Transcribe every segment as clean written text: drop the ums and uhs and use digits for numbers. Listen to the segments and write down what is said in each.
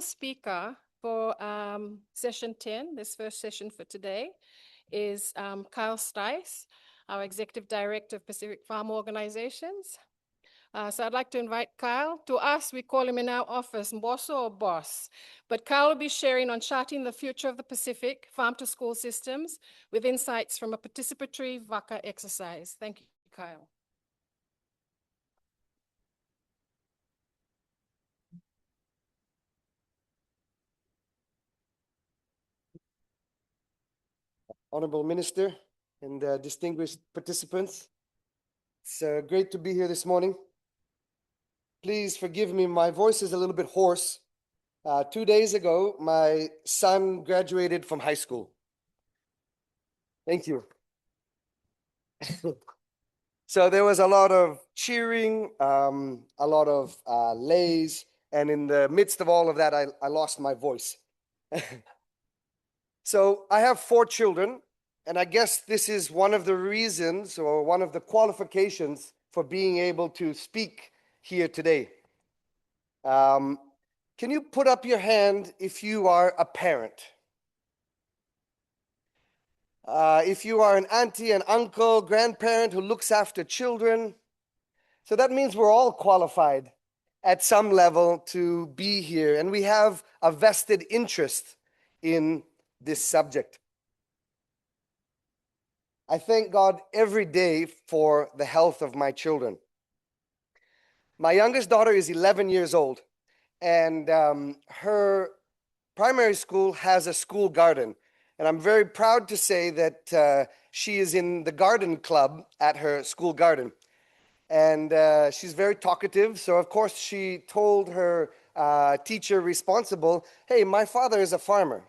final speaker for session 10, this first session for today, is Kyle Stice, our Executive Director of Pacific Farm Organizations. So I'd like to invite Kyle. To us, we call him in our office Mboso or Boss. But Kyle will be sharing on charting the future of the Pacific farm-to-school systems with insights from a participatory VACA exercise. Thank you, Kyle. Honorable Minister and distinguished participants, it's great to be here this morning. Please forgive me, my voice is a little bit hoarse. 2 days ago, my son graduated from high school. Thank you. So there was a lot of cheering, a lot of lays, and in the midst of all of that, I lost my voice. So I have 4 children, and I guess this is one of the reasons or one of the qualifications for being able to speak here today. Can you put up your hand if you are a parent? If you are an auntie, an uncle, grandparent who looks after children. So that means we're all qualified at some level to be here, and we have a vested interest in this subject. I thank God every day for the health of my children. My youngest daughter is 11 years old, and her primary school has a school garden. And I'm very proud to say that she is in the garden club at her school garden. And she's very talkative. So, of course, she told her teacher responsible, hey, my father is a farmer.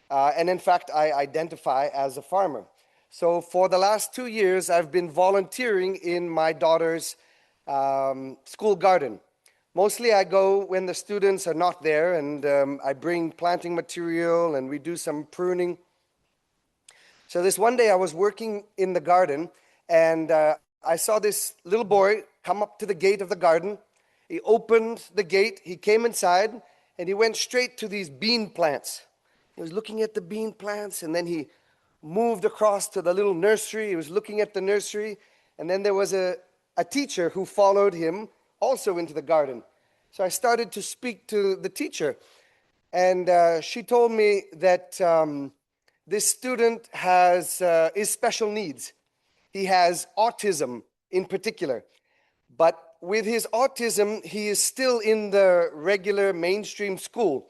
And in fact, I identify as a farmer. So for the last 2 years, I've been volunteering in my daughter's school garden. Mostly I go when the students are not there, and I bring planting material and we do some pruning. So this one day I was working in the garden, and I saw this little boy come up to the gate of the garden. He opened the gate, he came inside, and he went straight to these bean plants. He was looking at the bean plants, and then he moved across to the little nursery. He was looking at the nursery, and then there was a teacher who followed him also into the garden. So I started to speak to the teacher, and she told me that this student is special needs. He has autism in particular, but with his autism, he is still in the regular mainstream school.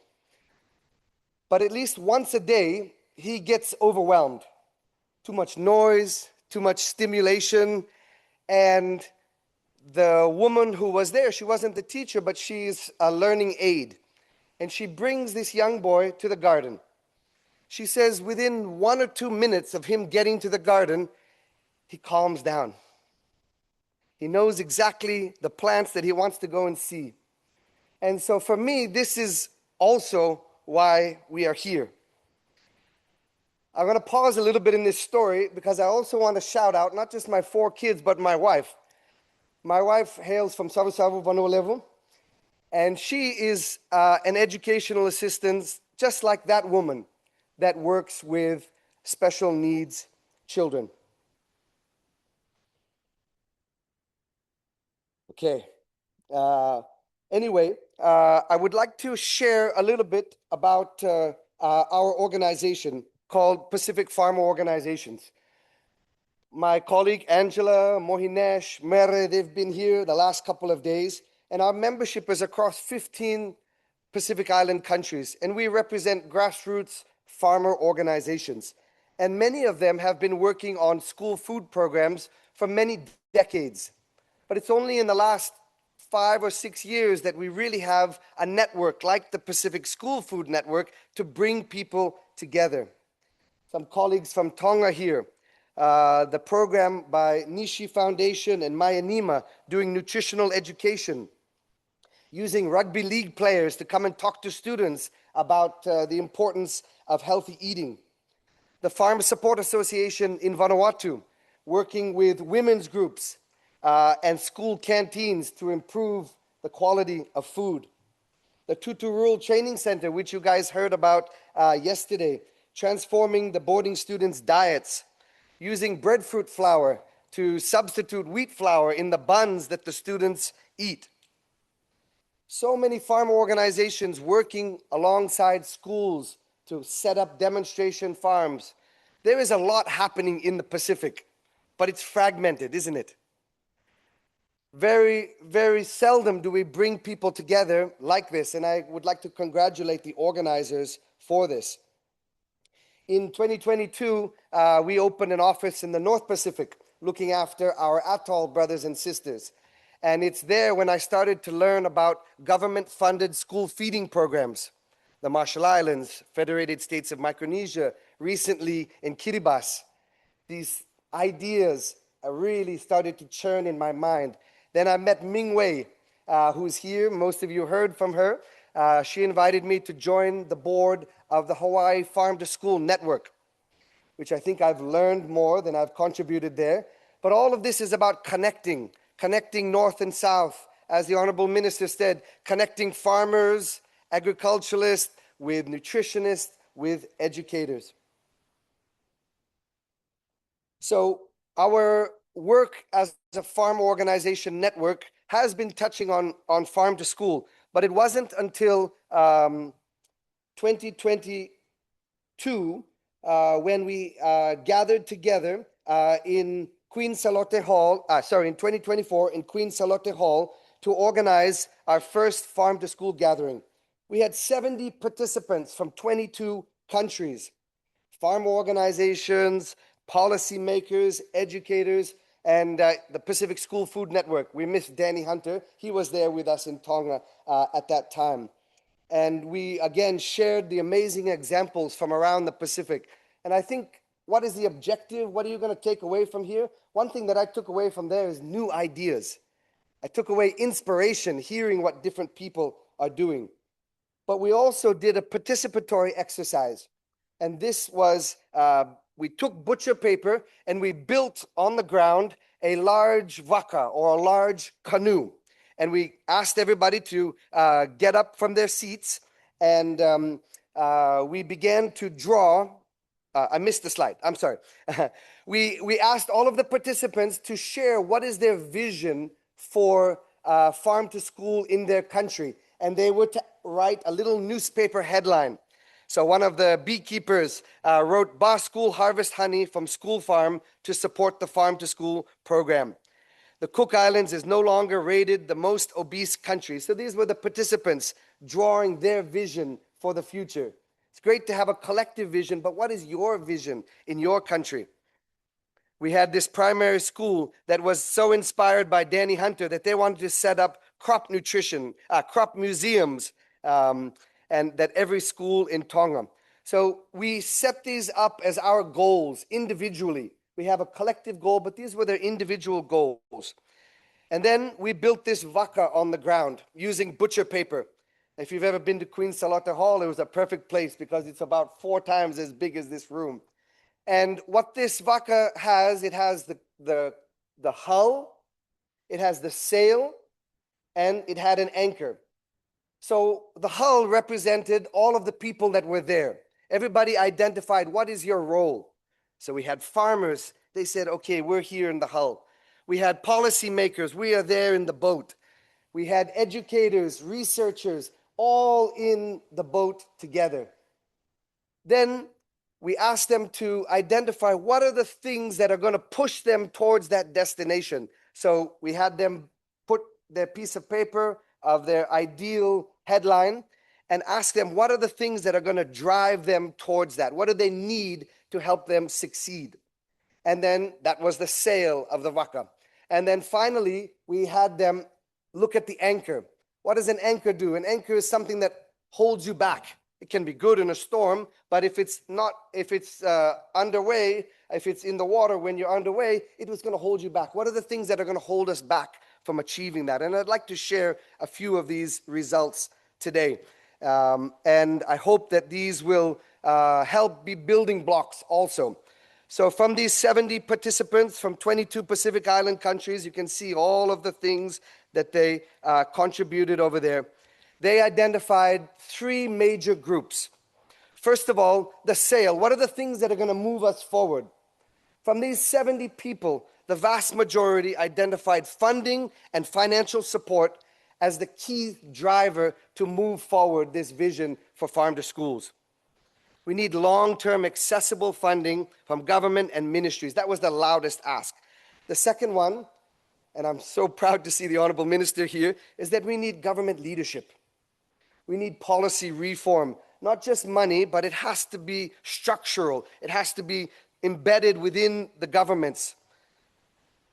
But at least once a day, he gets overwhelmed. Too much noise, too much stimulation, and the woman who was there, she wasn't the teacher, but she's a learning aide. And she brings this young boy to the garden. She says within 1 or 2 minutes of him getting to the garden, he calms down. He knows exactly the plants that he wants to go and see. And so for me, this is also why we are here. I'm going to pause a little bit in this story because I also want to shout out not just my 4 kids, but my wife. My wife hails from Savu-Savu, Vanuatu, and she is an educational assistant just like that woman that works with special needs children. Okay. Anyway, I would like to share a little bit about our organization called Pacific Farmer Organizations. My colleague Angela, Mohinesh, Mere, they've been here the last couple of days, and our membership is across 15 Pacific Island countries, and we represent grassroots farmer organizations. And many of them have been working on school food programs for many decades. But it's only in the last 5 or 6 years that we really have a network like the Pacific School Food Network to bring people together. Some colleagues from Tonga here. The program by Nishi Foundation and Mayanima doing nutritional education, using rugby league players to come and talk to students about the importance of healthy eating. The Farm Support Association in Vanuatu, working with women's groups and school canteens to improve the quality of food. the Tutu Rural Training Center, which you guys heard about yesterday, transforming the boarding students' diets, using breadfruit flour to substitute wheat flour in the buns that the students eat. So many farm organizations working alongside schools to set up demonstration farms. There is a lot happening in the Pacific, but it's fragmented, isn't it? Very, very seldom do we bring people together like this, and I would like to congratulate the organizers for this. In 2022, we opened an office in the North Pacific looking after our atoll brothers and sisters. And it's there when I started to learn about government-funded school feeding programs. The Marshall Islands, Federated States of Micronesia, recently in Kiribati. These ideas really started to churn in my mind. Then I met Ming Wei, who's here. Most of you heard from her. She invited me to join the board of the Hawaii Farm to School Network, which I think I've learned more than I've contributed there. But all of this is about connecting North and South, as the Honorable Minister said, connecting farmers, agriculturalists, with nutritionists, with educators. So our work as a farm organization network has been touching on farm to school, but it wasn't until 2022 when we gathered together in Queen Salote Hall, in 2024 in Queen Salote Hall to organize our first farm to school gathering. We had 70 participants from 22 countries, farm organizations, policymakers, educators, and the Pacific School Food Network. We missed Danny Hunter. He was there with us in Tonga at that time. And we, again, shared the amazing examples from around the Pacific. And I think, what is the objective? What are you going to take away from here? One thing that I took away from there is new ideas. I took away inspiration, hearing what different people are doing. But we also did a participatory exercise. And this was, we took butcher paper and we built on the ground a large waka, or a large canoe. And we asked everybody to get up from their seats, and we began to draw. I missed the slide. I'm sorry. We asked all of the participants to share what is their vision for farm to school in their country. And they were to write a little newspaper headline. So one of the beekeepers wrote, "Ba School harvest honey from school farm to support the farm to school program." The Cook Islands is no longer rated the most obese country. So these were the participants drawing their vision for the future. It's great to have a collective vision, but what is your vision in your country? We had this primary school that was so inspired by Danny Hunter that they wanted to set up crop nutrition, crop museums, and that every school in Tonga. So we set these up as our goals individually. We have a collective goal, but these were their individual goals. And then we built this waka on the ground using butcher paper. If you've ever been to Queen Salote Hall, it was a perfect place because it's about 4 times as big as this room. And what this waka has, it has the hull, it has the sail, and it had an anchor. So the hull represented all of the people that were there. Everybody identified, what is your role? So we had farmers. They said, okay, we're here in the hull. We had policymakers. We are there in the boat. We had educators, researchers, all in the boat together. Then we asked them to identify what are the things that are going to push them towards that destination. So we had them put their piece of paper of their ideal headline and ask them what are the things that are going to drive them towards that? What do they need to help them succeed? And then that was the sail of the waka. And then finally, we had them look at the anchor. What does an anchor do? An anchor is something that holds you back. It can be good in a storm, but if it's underway, if it's in the water when you're underway, it was going to hold you back. What are the things that are going to hold us back from achieving that? And I'd like to share a few of these results today. And I hope that these will help be building blocks also. So from these 70 participants from 22 Pacific Island countries, you can see all of the things that they contributed over there. They identified three major groups. First of all, the sale. What are the things that are going to move us forward? From these 70 people, the vast majority identified funding and financial support as the key driver to move forward this vision for farm to schools. We need long-term accessible funding from government and ministries. That was the loudest ask. The second one, and I'm so proud to see the Honourable Minister here, is that we need government leadership. We need policy reform, not just money, but it has to be structural. It has to be embedded within the governments,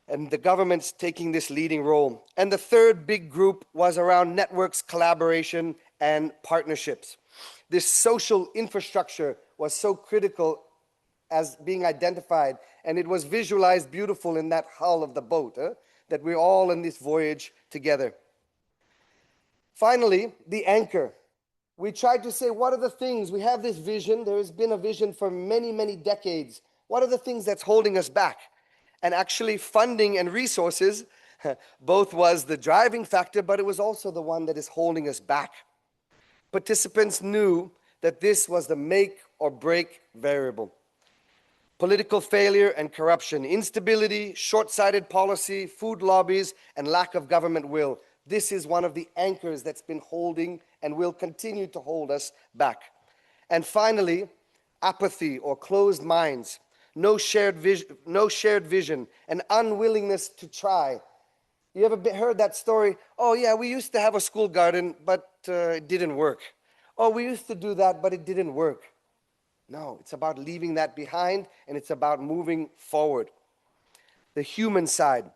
and the government's taking this leading role. And the third big group was around networks, collaboration, and partnerships. This social infrastructure was so critical as being identified, and it was visualized beautiful in that hull of the boat, that we're all in this voyage together. Finally, the anchor. We tried to say, what are the things? We have this vision. There has been a vision for many, many decades. What are the things that's holding us back? And actually, funding and resources, both was the driving factor, but it was also the one that is holding us back. Participants knew that this was the make or break variable. Political failure and corruption, instability, short-sighted policy, food lobbies, and lack of government will. This is one of the anchors that's been holding and will continue to hold us back. And finally, apathy or closed minds, no shared vision, an unwillingness to try. You ever heard that story? Oh yeah, we used to have a school garden, but it didn't work. Oh, we used to do that, but it didn't work. No, it's about leaving that behind, and it's about moving forward. The human side.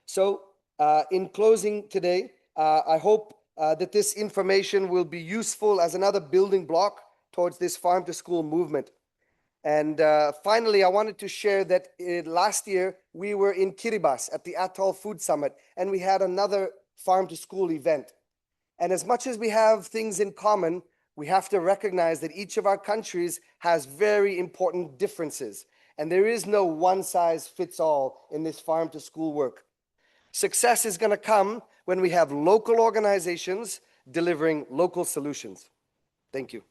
So, in closing today, I hope that this information will be useful as another building block towards this farm to school movement. And finally, I wanted to share that last year we were in Kiribati at the Atoll Food Summit, and we had another farm to school event. And as much as we have things in common, we have to recognize that each of our countries has very important differences. And there is no one size fits all in this farm to school work. Success is going to come when we have local organizations delivering local solutions. Thank you.